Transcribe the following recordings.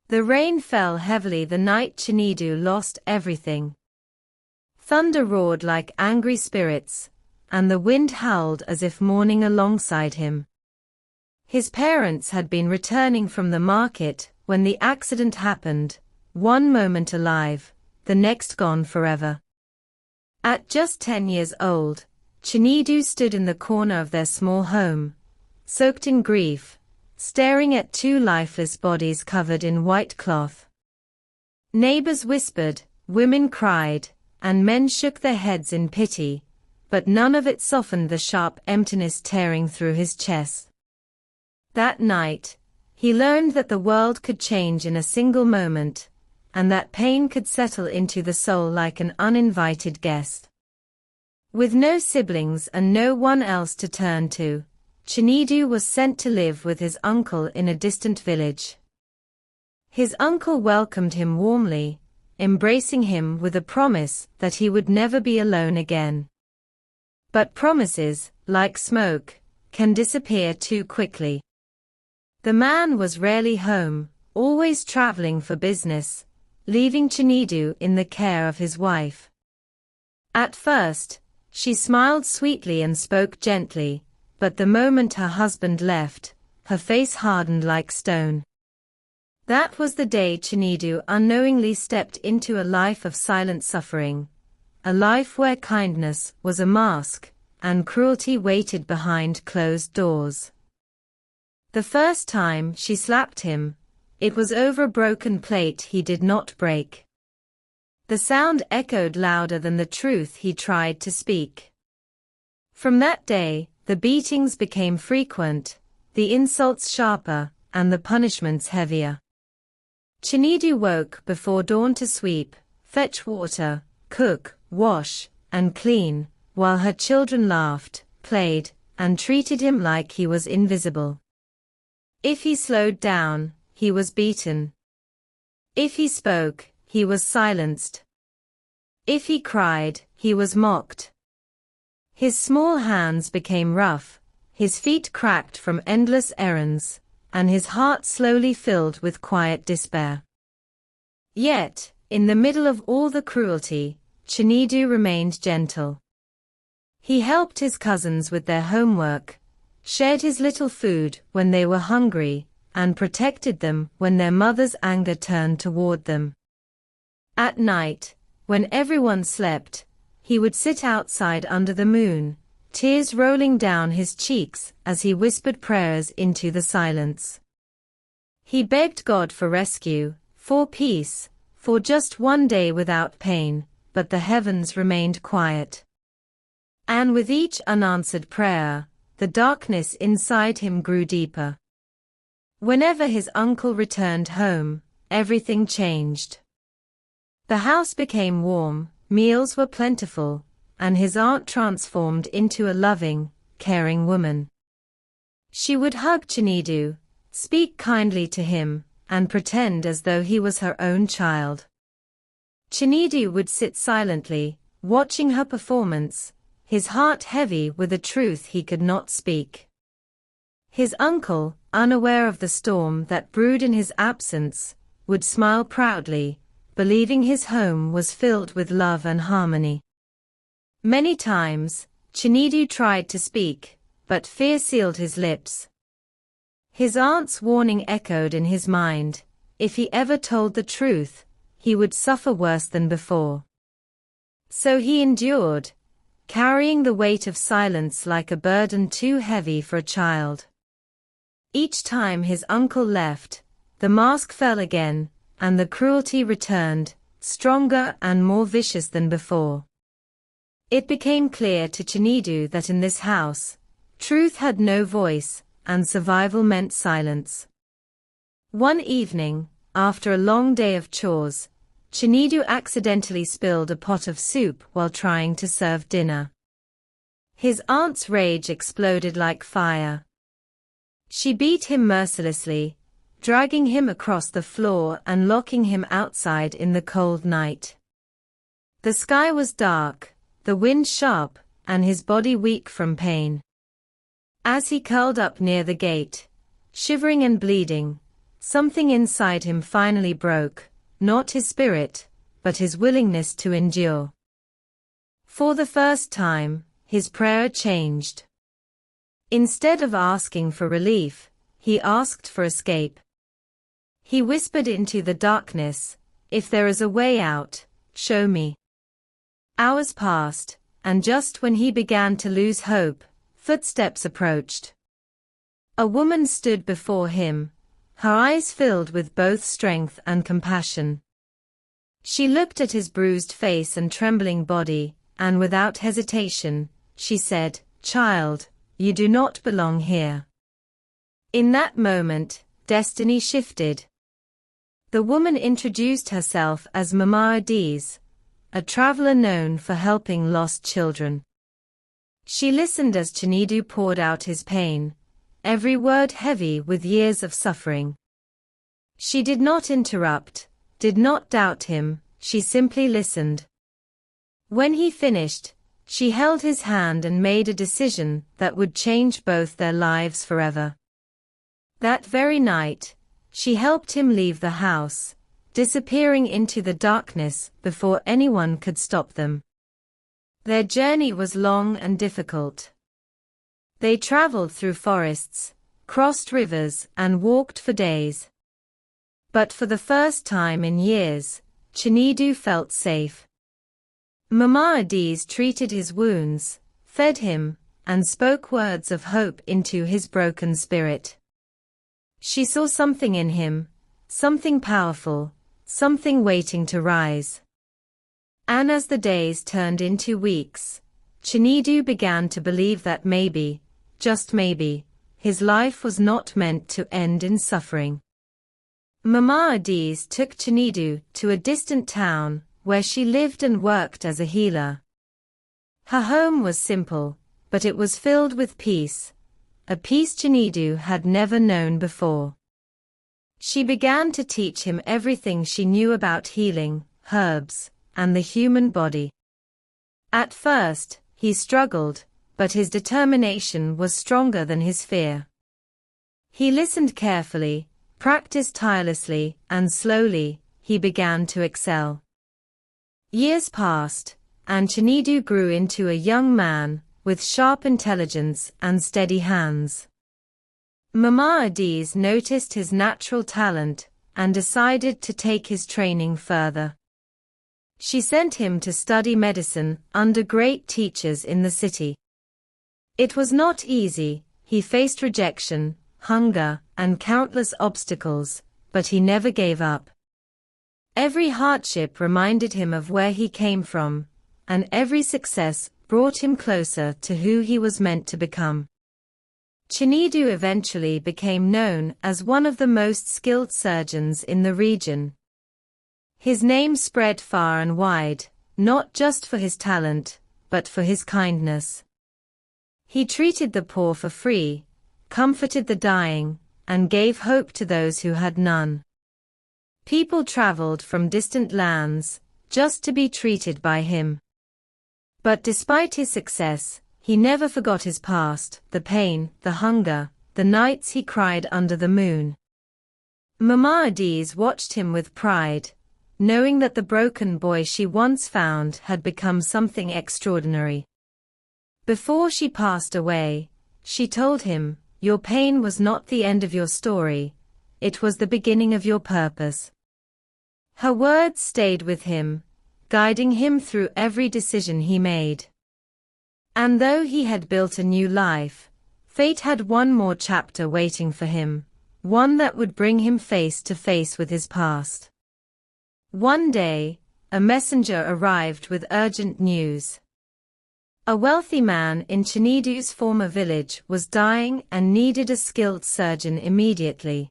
The rain fell heavily the night Chinedu lost everything. Thunder roared like angry spirits, and the wind howled as if mourning alongside him. His parents had been returning from the market when the accident happened, one moment alive, the next gone forever. At just 10 years old, Chinedu stood in the corner of their small home, soaked in grief, staring at two lifeless bodies covered in white cloth. Neighbors whispered, women cried, and men shook their heads in pity, but none of it softened the sharp emptiness tearing through his chest. That night, he learned that the world could change in a single moment, and that pain could settle into the soul like an uninvited guest. With no siblings and no one else to turn to, Chinedu was sent to live with his uncle in a distant village. His uncle welcomed him warmly, embracing him with a promise that he would never be alone again. But promises, like smoke, can disappear too quickly. The man was rarely home, always traveling for business, leaving Chinedu in the care of his wife. At first, she smiled sweetly and spoke gently, but the moment her husband left, her face hardened like stone. That was the day Chinedu unknowingly stepped into a life of silent suffering, a life where kindness was a mask, and cruelty waited behind closed doors. The first time she slapped him, it was over a broken plate he did not break. The sound echoed louder than the truth he tried to speak. From that day, the beatings became frequent, the insults sharper, and the punishments heavier. Chinedu woke before dawn to sweep, fetch water, cook, wash, and clean, while her children laughed, played, and treated him like he was invisible. If he slowed down, he was beaten. If he spoke, he was silenced. If he cried, he was mocked. His small hands became rough, his feet cracked from endless errands, and his heart slowly filled with quiet despair. Yet, in the middle of all the cruelty, Chinedu remained gentle. He helped his cousins with their homework, shared his little food when they were hungry, and protected them when their mother's anger turned toward them. At night, when everyone slept, he would sit outside under the moon, tears rolling down his cheeks as he whispered prayers into the silence. He begged God for rescue, for peace, for just one day without pain, but the heavens remained quiet. And with each unanswered prayer, the darkness inside him grew deeper. Whenever his uncle returned home, everything changed. The house became warm, meals were plentiful, and his aunt transformed into a loving, caring woman. She would hug Chinedu, speak kindly to him, and pretend as though he was her own child. Chinedu would sit silently, watching her performance, his heart heavy with a truth he could not speak. His uncle, unaware of the storm that brewed in his absence, would smile proudly, believing his home was filled with love and harmony. Many times, Chinedu tried to speak, but fear sealed his lips. His aunt's warning echoed in his mind: if he ever told the truth, he would suffer worse than before. So he endured, carrying the weight of silence like a burden too heavy for a child. Each time his uncle left, the mask fell again, and the cruelty returned, stronger and more vicious than before. It became clear to Chinedu that in this house, truth had no voice, and survival meant silence. One evening, after a long day of chores, Chinedu accidentally spilled a pot of soup while trying to serve dinner. His aunt's rage exploded like fire. She beat him mercilessly, dragging him across the floor and locking him outside in the cold night. The sky was dark, the wind sharp, and his body weak from pain. As he curled up near the gate, shivering and bleeding, something inside him finally broke, not his spirit, but his willingness to endure. For the first time, his prayer changed. Instead of asking for relief, he asked for escape. He whispered into the darkness, "If there is a way out, show me." Hours passed, and just when he began to lose hope, footsteps approached. A woman stood before him, her eyes filled with both strength and compassion. She looked at his bruised face and trembling body, and without hesitation, she said, "Child, you do not belong here." In that moment, destiny shifted. The woman introduced herself as Mama Adiz, a traveler known for helping lost children. She listened as Chinedu poured out his pain, every word heavy with years of suffering. She did not interrupt, did not doubt him, she simply listened. When he finished, she held his hand and made a decision that would change both their lives forever. That very night, she helped him leave the house, disappearing into the darkness before anyone could stop them. Their journey was long and difficult. They traveled through forests, crossed rivers, and walked for days. But for the first time in years, Chinedu felt safe. Mama Adiz treated his wounds, fed him, and spoke words of hope into his broken spirit. She saw something in him, something powerful, something waiting to rise. And as the days turned into weeks, Chinedu began to believe that maybe, just maybe, his life was not meant to end in suffering. Mama Adiz took Chinedu to a distant town, where she lived and worked as a healer. Her home was simple, but it was filled with peace, a peace Chinedu had never known before. She began to teach him everything she knew about healing, herbs, and the human body. At first, he struggled, but his determination was stronger than his fear. He listened carefully, practiced tirelessly, and slowly, he began to excel. Years passed, and Chinedu grew into a young man, with sharp intelligence and steady hands. Mama Adiz noticed his natural talent, and decided to take his training further. She sent him to study medicine under great teachers in the city. It was not easy, he faced rejection, hunger, and countless obstacles, but he never gave up. Every hardship reminded him of where he came from, and every success brought him closer to who he was meant to become. Chinedu eventually became known as one of the most skilled surgeons in the region. His name spread far and wide, not just for his talent, but for his kindness. He treated the poor for free, comforted the dying, and gave hope to those who had none. People traveled from distant lands, just to be treated by him. But despite his success, he never forgot his past, the pain, the hunger, the nights he cried under the moon. Mama Adiz watched him with pride, knowing that the broken boy she once found had become something extraordinary. Before she passed away, she told him, "Your pain was not the end of your story, it was the beginning of your purpose." Her words stayed with him, guiding him through every decision he made. And though he had built a new life, fate had one more chapter waiting for him, one that would bring him face to face with his past. One day, a messenger arrived with urgent news. A wealthy man in Chinedu's former village was dying and needed a skilled surgeon immediately.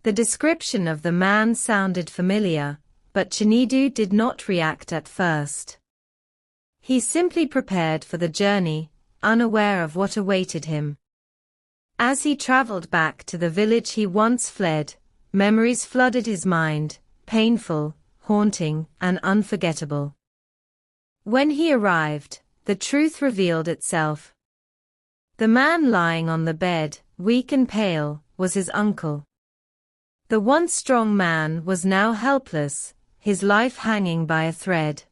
The description of the man sounded familiar, but Chinedu did not react at first. He simply prepared for the journey, unaware of what awaited him. As he traveled back to the village he once fled, memories flooded his mind, painful, haunting, and unforgettable. When he arrived, the truth revealed itself. The man lying on the bed, weak and pale, was his uncle. The once strong man was now helpless, his life hanging by a thread.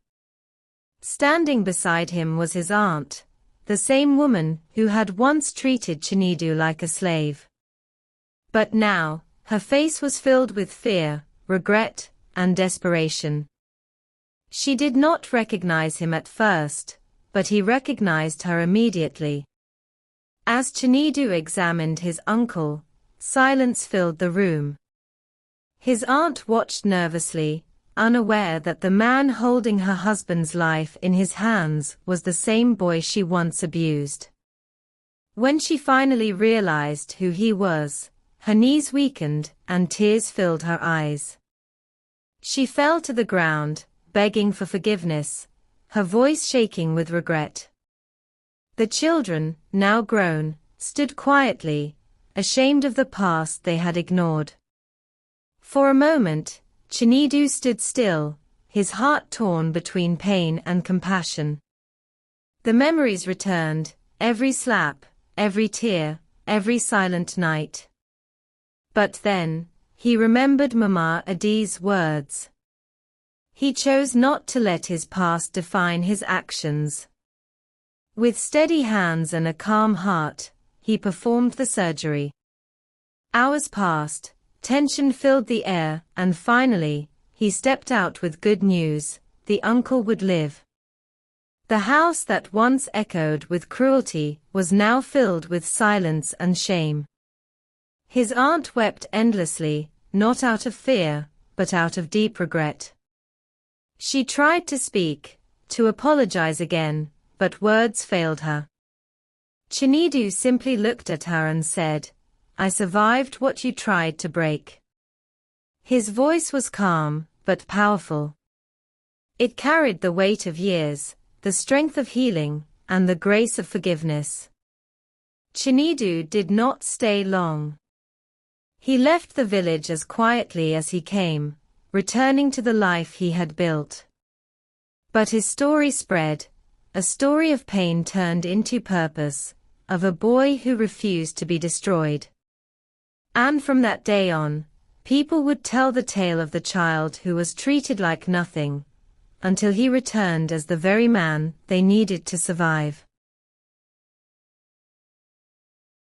Standing beside him was his aunt, the same woman who had once treated Chinedu like a slave. But now, her face was filled with fear, regret, and desperation. She did not recognize him at first, but he recognized her immediately. As Chinedu examined his uncle, silence filled the room. His aunt watched nervously, unaware that the man holding her husband's life in his hands was the same boy she once abused. When she finally realized who he was, her knees weakened and tears filled her eyes. She fell to the ground, begging for forgiveness, her voice shaking with regret. The children, now grown, stood quietly, ashamed of the past they had ignored. For a moment, Chinedu stood still, his heart torn between pain and compassion. The memories returned, every slap, every tear, every silent night. But then, he remembered Mama Adi's words. He chose not to let his past define his actions. With steady hands and a calm heart, he performed the surgery. Hours passed, tension filled the air, and finally, he stepped out with good news: the uncle would live. The house that once echoed with cruelty was now filled with silence and shame. His aunt wept endlessly, not out of fear, but out of deep regret. She tried to speak, to apologize again, but words failed her. Chinedu simply looked at her and said, "I survived what you tried to break." His voice was calm, but powerful. It carried the weight of years, the strength of healing, and the grace of forgiveness. Chinedu did not stay long. He left the village as quietly as he came, returning to the life he had built. But his story spread, a story of pain turned into purpose, of a boy who refused to be destroyed. And from that day on, people would tell the tale of the child who was treated like nothing, until he returned as the very man they needed to survive.